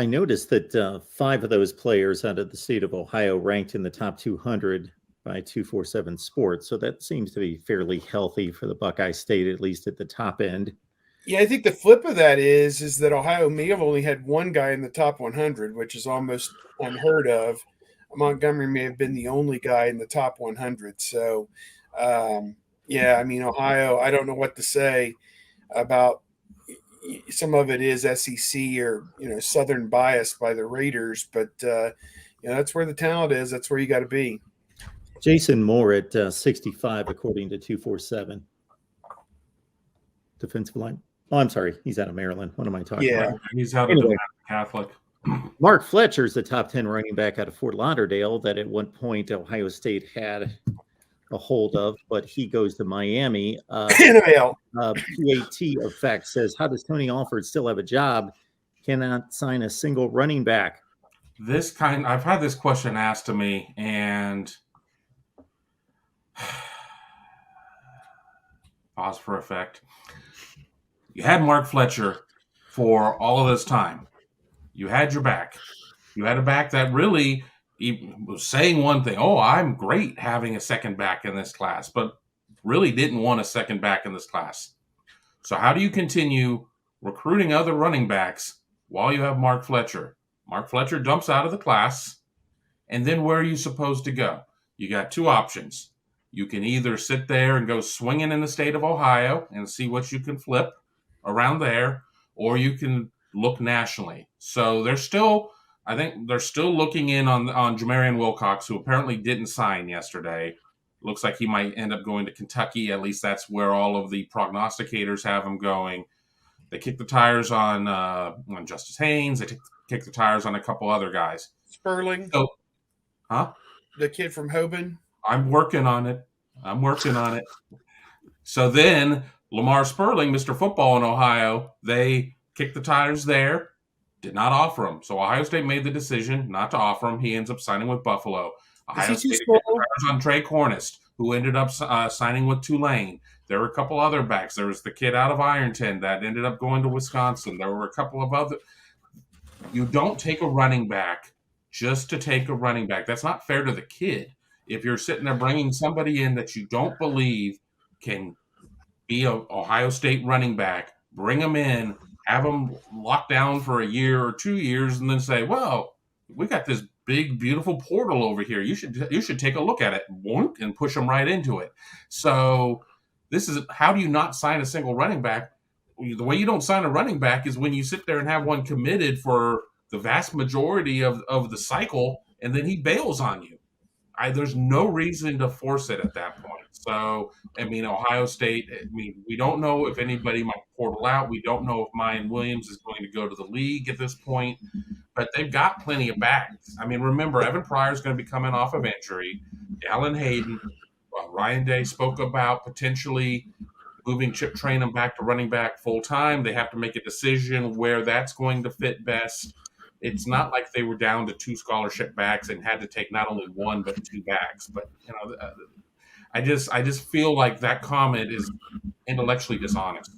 I noticed that 5 of those players out of the state of Ohio ranked in the top 200 by 247 Sports. So that seems to be fairly healthy for the Buckeye State, at least at the top end. Yeah, I think the flip of that is that Ohio may have only had one guy in the top 100, which is almost unheard of. Montgomery may have been the only guy in the top 100. So, yeah, I mean, Ohio, I don't know what to say about. Some of it is SEC or Southern bias by the Raiders, but that's where the talent is. That's where you got to be. Jason Moore at 65, according to 247. Defensive line. Oh, I'm sorry. He's out of Maryland. What am I talking about? He's out of the Catholic. Mark Fletcher's the top 10 running back out of Fort Lauderdale that at one point Ohio State had a hold of, but he goes to Miami. PAT effect says, how does Tony Alford still have a job? Cannot sign a single running back. I've had this question asked to me, and pause for effect. You had Mark Fletcher for all of this time. You had your back. You had a back that really was saying one thing. Oh, I'm great having a second back in this class, but really didn't want a second back in this class. So how do you continue recruiting other running backs while you have Mark Fletcher? Mark Fletcher dumps out of the class, and then where are you supposed to go? You got 2 options. You can either sit there and go swinging in the state of Ohio and see what you can flip around there, or you can look nationally. So I think they're still looking in on Jamarian Wilcox, who apparently didn't sign yesterday. Looks like he might end up going to Kentucky. At least that's where all of the prognosticators have him going. They kicked the tires on Justice Haynes. They kicked the tires on a couple other guys. Sperling. So, huh? The kid from Hoban. I'm working on it. So then Lamar Sperling, Mr. Football in Ohio, they kicked the tires there. Did not offer him. So Ohio State made the decision not to offer him. He ends up signing with Buffalo. Ohio State on Trey Cornist, who ended up signing with Tulane. There were a couple other backs. There was the kid out of Ironton that ended up going to Wisconsin. There were a couple of other. You don't take a running back just to take a running back. That's not fair to the kid. If you're sitting there bringing somebody in that you don't believe can be an Ohio State running back, bring them in, have them locked down for a year or 2 years, and then say, well, we got this big, beautiful portal over here. You should take a look at it, and push them right into it. So this is, how do you not sign a single running back? The way you don't sign a running back is when you sit there and have one committed for the vast majority of the cycle, and then he bails on you. There's no reason to force it at that point. So, I mean, Ohio State, we don't know if anybody might portal out. We don't know if Mayan Williams is going to go to the league at this point, but they've got plenty of backs. I mean, remember, Evan Pryor is going to be coming off of injury. Alan Hayden, Ryan Day spoke about potentially moving Chip Trainum back to running back full-time. They have to make a decision where that's going to fit best. It's not like they were down to 2 scholarship backs and had to take not only 1 but 2 backs. But I just feel like that comment is intellectually dishonest.